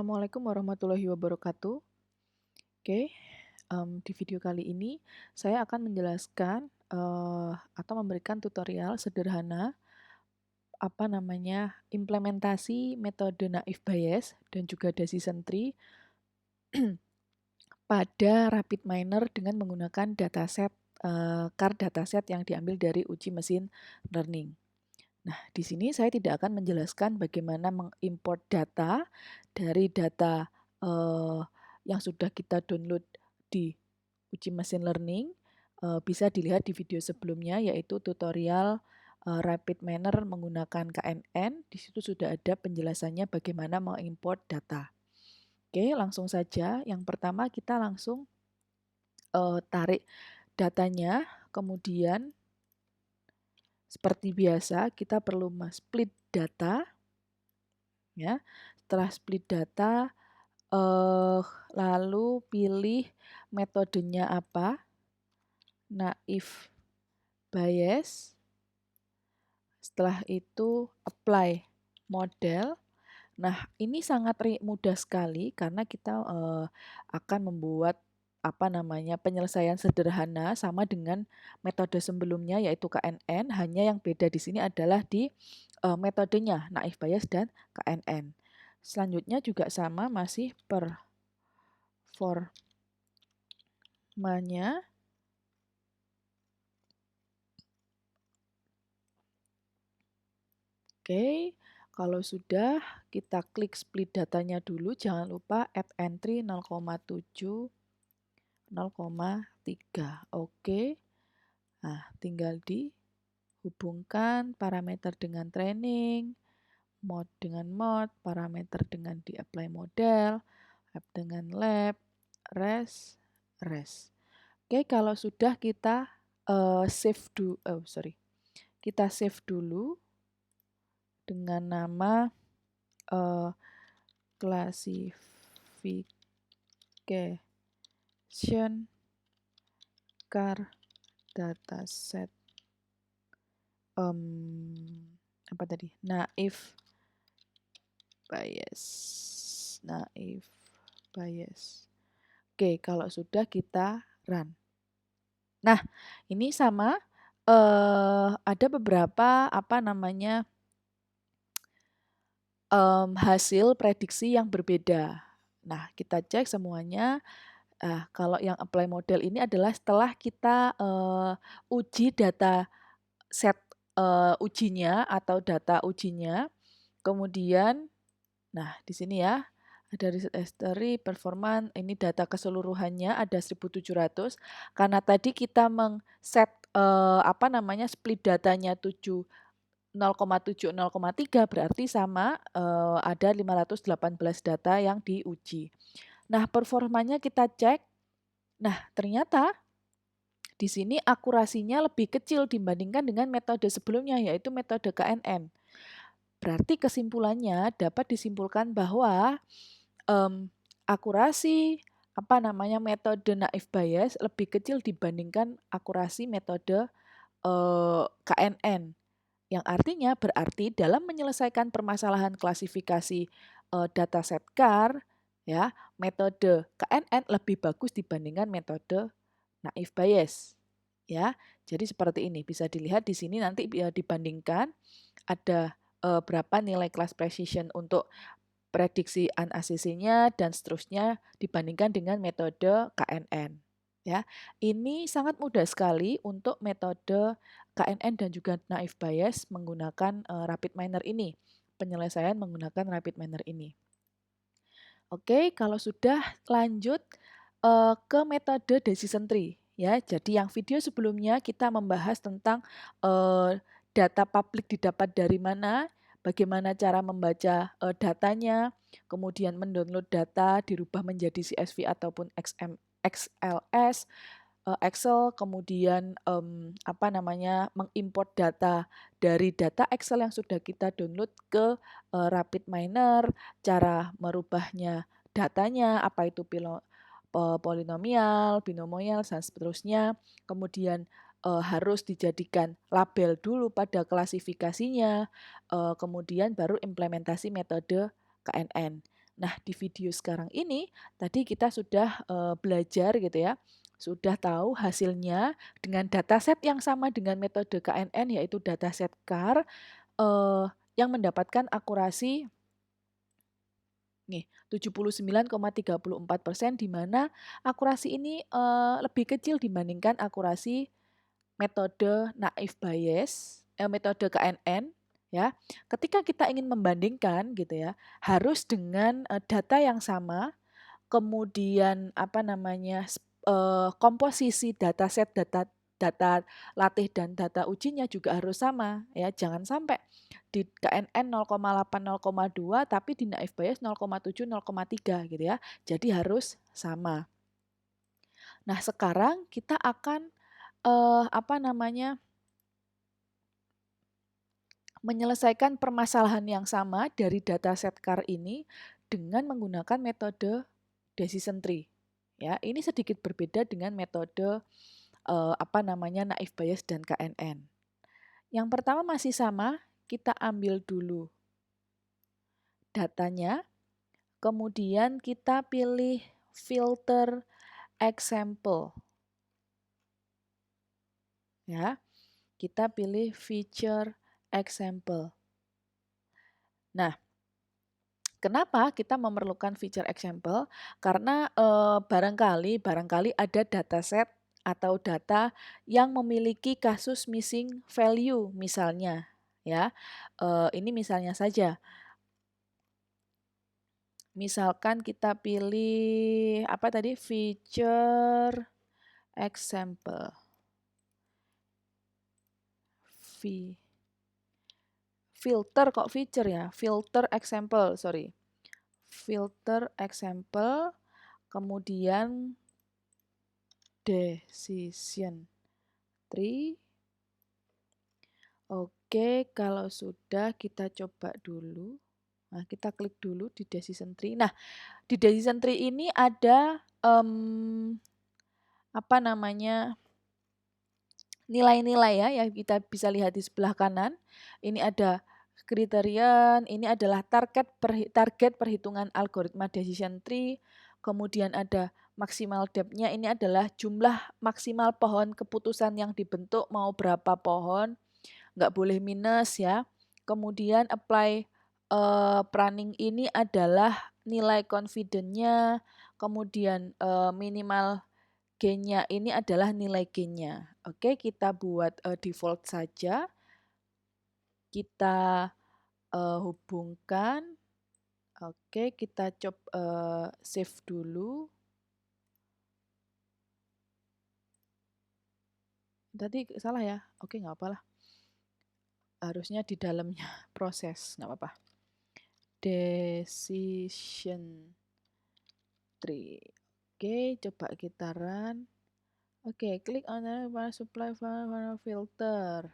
Assalamualaikum warahmatullahi wabarakatuh. Oke, di video kali ini saya akan menjelaskan atau memberikan tutorial sederhana implementasi metode naif Bayes dan juga decision tree pada RapidMiner dengan menggunakan dataset CAR dataset yang diambil dari uji mesin learning. Nah, di sini saya tidak akan menjelaskan bagaimana mengimport data dari data yang sudah kita download di uji mesin learning. Bisa dilihat di video sebelumnya, yaitu tutorial RapidMiner menggunakan KNN. Di situ sudah ada penjelasannya bagaimana mengimport data. Oke, langsung saja. Yang pertama kita langsung tarik datanya, kemudian seperti biasa, kita perlu split data. Ya, setelah split data, lalu pilih metodenya apa, naif Bayes. Setelah itu apply model. Nah, ini sangat mudah sekali karena kita akan membuat penyelesaian sederhana sama dengan metode sebelumnya yaitu KNN, hanya yang beda di sini adalah di metodenya naif Bayes dan KNN. Selanjutnya juga sama, masih performanya. Oke, kalau sudah kita klik split datanya dulu, jangan lupa add entry 0,7 0,3. Oke. Nah, tinggal dihubungkan parameter dengan training, mode dengan mode, parameter dengan di apply model, lab dengan lab, res. Oke, kalau sudah kita kita save dulu dengan nama classification CAR dataset naif Bayes. Oke, kalau sudah kita run. Nah, ini sama ada beberapa hasil prediksi yang berbeda. Nah, kita cek semuanya. Kalau yang apply model ini adalah setelah kita uji data set ujinya atau data ujinya, kemudian, nah di sini ya, ada reset history, performance, ini data keseluruhannya ada 1700, karena tadi kita set split datanya 0,7, 0,3 berarti sama ada 518 data yang diuji. Nah, performanya kita cek. Nah, ternyata di sini akurasinya lebih kecil dibandingkan dengan metode sebelumnya, yaitu metode KNN. Berarti kesimpulannya dapat disimpulkan bahwa akurasi metode naif Bayes lebih kecil dibandingkan akurasi metode KNN. Yang artinya berarti dalam menyelesaikan permasalahan klasifikasi dataset CAR, ya, metode KNN lebih bagus dibandingkan metode naif Bayes. Ya, jadi seperti ini bisa dilihat di sini nanti dibandingkan ada berapa nilai class precision untuk prediksi ACC-nya dan seterusnya dibandingkan dengan metode KNN. Ya, ini sangat mudah sekali untuk metode KNN dan juga naif Bayes menggunakan RapidMiner ini, penyelesaian menggunakan RapidMiner ini. Oke, kalau sudah lanjut ke metode decision tree. Ya, jadi yang video sebelumnya kita membahas tentang data publik didapat dari mana, bagaimana cara membaca datanya, kemudian mendownload data dirubah menjadi CSV ataupun XLS, Excel, kemudian mengimport data dari data Excel yang sudah kita download ke RapidMiner, cara merubahnya datanya, apa itu polinomial, binomial, dan seterusnya. Kemudian harus dijadikan label dulu pada klasifikasinya, kemudian baru implementasi metode KNN. Nah, di video sekarang ini tadi kita sudah belajar gitu ya, sudah tahu hasilnya dengan dataset yang sama dengan metode KNN yaitu dataset CAR yang mendapatkan akurasi nih 79,34% di mana akurasi ini lebih kecil dibandingkan akurasi metode naive Bayes, metode KNN ya. Ketika kita ingin membandingkan gitu ya, harus dengan data yang sama, kemudian apa namanya komposisi dataset data data latih dan data ujinya juga harus sama ya. Jangan sampai di KNN 0,8 0,2 tapi di naive Bayes 0,7 0,3 gitu ya. Jadi harus sama. Nah, sekarang kita akan apa namanya menyelesaikan permasalahan yang sama dari dataset CAR ini dengan menggunakan metode decision tree. Ya, ini sedikit berbeda dengan metode apa namanya naive Bayes dan KNN. Yang pertama masih sama, kita ambil dulu datanya, kemudian kita pilih filter example. Ya, kita pilih feature example. Nah, kenapa kita memerlukan feature example? Karena barangkali ada dataset atau data yang memiliki kasus missing value misalnya, ya. Ini misalnya saja. Misalkan kita pilih apa tadi? Feature example. Filter kok feature ya? Filter example, sorry. Filter example, kemudian decision tree. Oke, kalau sudah kita coba dulu. Nah, kita klik dulu di decision tree. Nah, di decision tree ini ada apa namanya nilai-nilai ya yang kita bisa lihat di sebelah kanan. Ini ada kriterian, ini adalah target perhitungan algoritma decision tree. Kemudian ada maksimal depth-nya, ini adalah jumlah maksimal pohon keputusan yang dibentuk mau berapa pohon, nggak boleh minus ya. Kemudian apply pruning ini adalah nilai confidence-nya, kemudian minimal gain-nya ini adalah nilai gain-nya. Oke, kita buat default saja. Kita hubungkan. Oke, kita coba save dulu. Tadi salah ya? Oke, nggak apa-apa lah. Harusnya di dalamnya proses, nggak apa-apa. Decision tree. Oke, coba kita run. Oke, klik on the supply filter.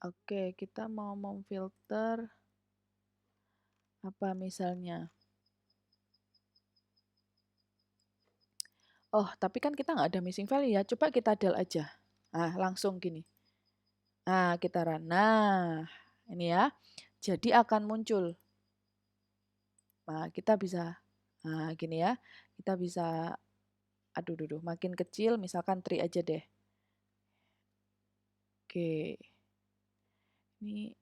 Oke, kita mau memfilter apa misalnya? Oh, tapi kan kita nggak ada missing value ya. Coba kita del aja. Nah, langsung gini. Nah, kita run. Nah, ini ya. Jadi akan muncul. Nah, kita bisa. Nah, gini ya. Kita bisa, aduh, makin kecil. Misalkan 3 aja deh. Oke. Ini,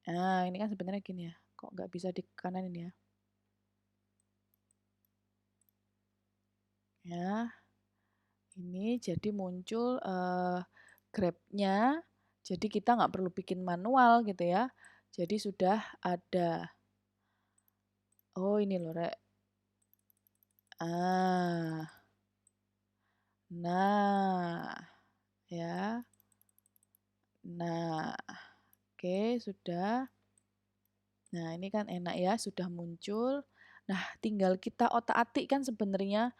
nah ini kan sebenarnya gini ya. Kok nggak bisa di kanan ini ya? Ya, ini jadi muncul grabnya. Jadi kita nggak perlu bikin manual gitu ya. Jadi sudah ada. Oh ini loh Rek. Ah. Nah. Ya. Nah. Oke sudah. Nah ini kan enak ya. Sudah muncul. Nah tinggal kita otak-atik kan sebenarnya.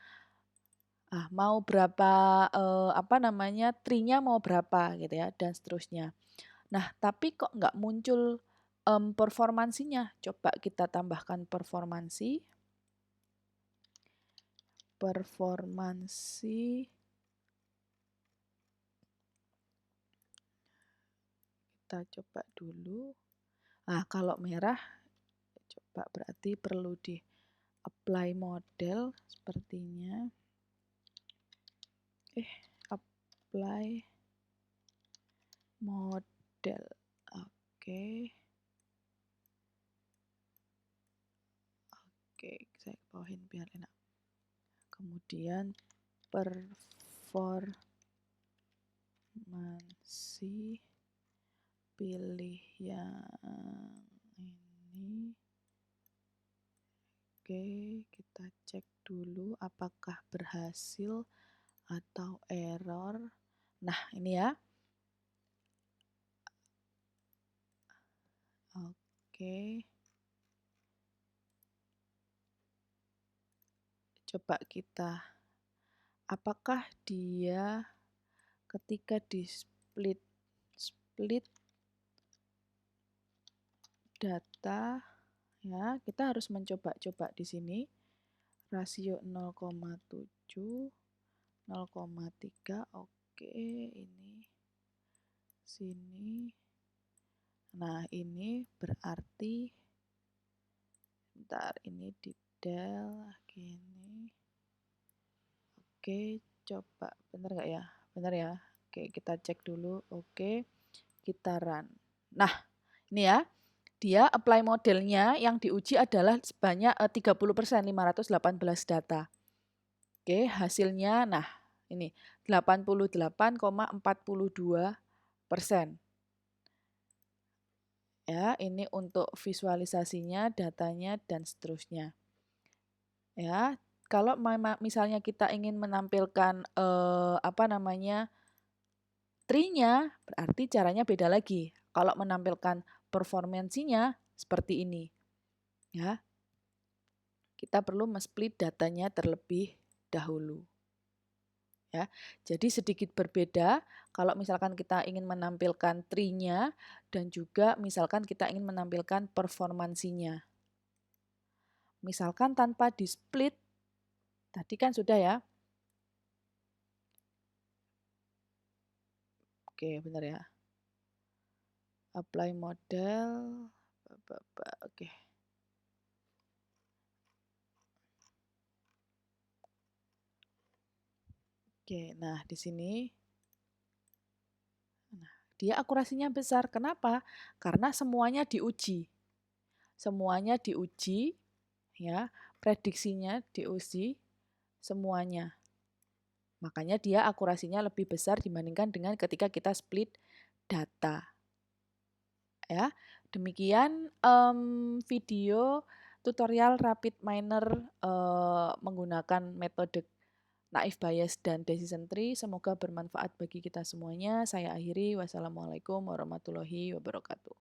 Mau berapa apa namanya tree-nya mau berapa gitu ya dan seterusnya. Nah, tapi kok nggak muncul performansinya? Coba kita tambahkan performansi. Performansi. Kita coba dulu. Kalau merah Pak, berarti perlu di apply model sepertinya. Apply model. Oke. Oke, saya bawahin biar enak. Kemudian performansi, pilih yang ini. Oke, kita cek dulu apakah berhasil atau error. Nah, ini ya. Oke. Coba kita, apakah dia ketika di split data, ya, kita harus mencoba-coba di sini. Rasio 0,7, 0,3, oke, ini sini. Nah, ini berarti bentar, ini di del gini. Oke, coba bener nggak ya? Bener ya. Oke, kita cek dulu. Oke, kita run. Nah, ini ya. Dia apply modelnya yang diuji adalah sebanyak 30%, 518 data. Oke, hasilnya nah ini 88,42%. Ya, ini untuk visualisasinya, datanya dan seterusnya. Ya, kalau misalnya kita ingin menampilkan tree-nya, berarti caranya beda lagi. Kalau menampilkan performansinya seperti ini. Ya. Kita perlu men-split datanya terlebih dahulu. Ya. Jadi sedikit berbeda kalau misalkan kita ingin menampilkan tree-nya dan juga misalkan kita ingin menampilkan performansinya. Misalkan tanpa di-split, tadi kan sudah ya. Oke, benar ya. Apply model. Oke. Oke, nah di sini dia akurasinya besar. Kenapa? Karena semuanya diuji. Semuanya diuji, ya, prediksinya diuji semuanya. Makanya dia akurasinya lebih besar dibandingkan dengan ketika kita split data. Ya, demikian video tutorial RapidMiner menggunakan metode Naive Bayes dan Decision Tree. Semoga bermanfaat bagi kita semuanya. Saya akhiri. Wassalamualaikum warahmatullahi wabarakatuh.